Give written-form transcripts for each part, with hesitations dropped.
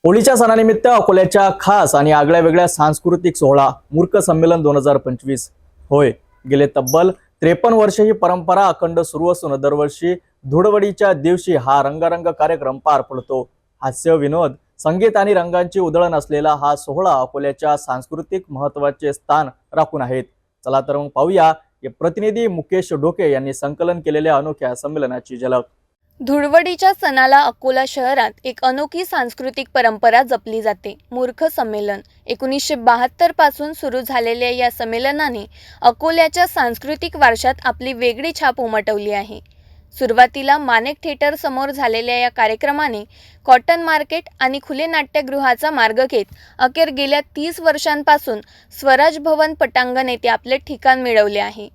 होळीच्या सणानिमित्त अकोल्याच्या खास आणि आगळ्या वेगळ्या सांस्कृतिक सोहळा मूर्ख संमेलन 2025 होय। गेले तब्बल 53 वर्षे ही परंपरा अखंड सुरू असून दरवर्षी धुळवडीच्या दिवशी हा रंगारंग कार्यक्रम पार पडतो। हास्य, विनोद, संगीत आणि रंगांची उधळण असलेला हा सोहळा अकोल्याच्या सांस्कृतिक महत्त्वाचे स्थान राखून आहेत। चला तर मग पाहूया प्रतिनिधी मुकेश डोके यांनी संकलन केलेल्या अनोख्या संमेलनाची झलक। धुळवडीच्या सणाला अकोला शहरात एक अनोखी सांस्कृतिक परंपरा जपली जाते। मूर्ख संमेलन 1972 पासून सुरू झालेल्या या संमेलनाने अकोल्याच्या सांस्कृतिक वारशात आपली वेगळी छाप उमटवली आहे। सुरुवातीला माणिक थिएटर समोर झालेल्या या कार्यक्रमाने कॉटन मार्केट आणि खुले नाट्यगृहाचा मार्ग घेत अखेर गेल्या 30 वर्षांपासून स्वराज भवन पटांगण येथे आपले ठिकाण मिळवले आहे।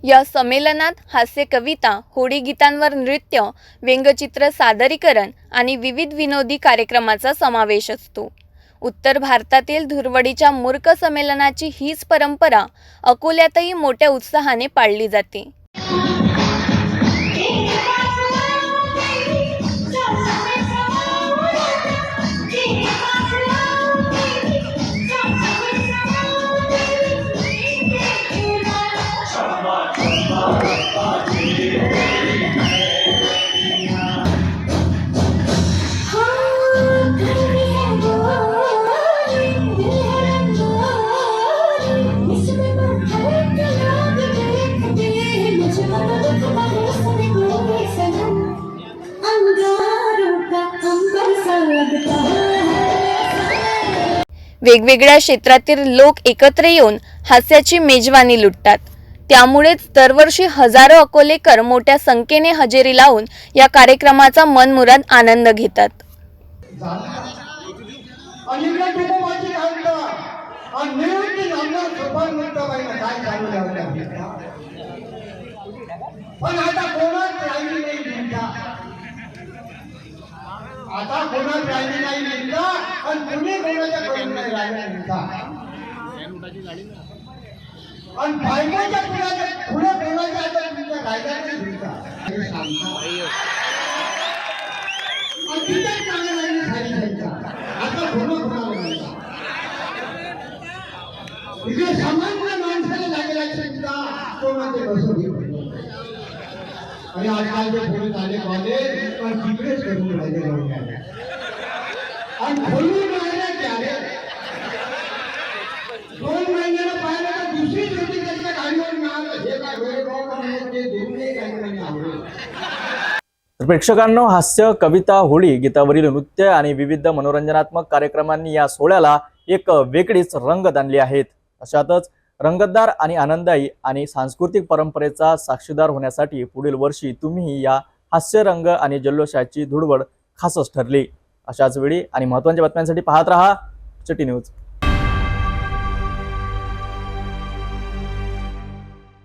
या संमेलनात हास्य, कविता, होळी गीतांवर नृत्य, व्यंगचित्र सादरीकरण आणि विविध विनोदी कार्यक्रमाचा समावेश असतो। उत्तर भारतातील धुळवडीच्या मूर्ख संमेलनाची हीच परंपरा अकोल्यातही मोठ्या उत्साहाने पाळली जाते। वेगवेगळ्या क्षेत्रातील लोक एकत्र येऊन हास्याची मेजवानी लुटतात। त्यामुळेच दरवर्षी हजारो अकोलेकर मोठ्या संख्येने हजेरी लावून या कार्यक्रमाचा मनमुराद आनंद घेतात। आता कोणाच राहिली नाही नेमका आणि कुणी कोणाच्या करून नाही राहिला नेमका आणि बायकाच्या पुढे कोणाच्या आता तुमच्या राहिला नाही नेमका आणि तिथे चांगलं नाही खाली जायचा आता कोणाला मिळता इकडे सामान्य माणसाला लागेला चिंता कोणाचे बसवली आणि आजकालचे पोलीस आले कॉलेज पण तिकडेच करून राहिले आणि खोलून राहिले त्याने 2 महिन्याला पाहिलं तर दुसरी छोटी त्याच्या गाडीवर मिळालं हे काय ते देऊन काही आवडेल। प्रेक्षकांनो, हास्य, कविता, होळी गीतावरील नृत्य आणि विविध मनोरंजनात्मक कार्यक्रमांनी या सोहळ्याला एक वेगळीच रंगत आणली आहेत। अशातच रंगतदार आणि आनंददायी आणि सांस्कृतिक परंपरेचा साक्षीदार होण्यासाठी पुढील वर्षी तुम्ही या हास्य, रंग आणि जल्लोषाची धुळवड खासच ठरली। अशाच वेळी आणि महत्त्वाच्या बातम्यांसाठी पाहत रहा चिटी न्यूज।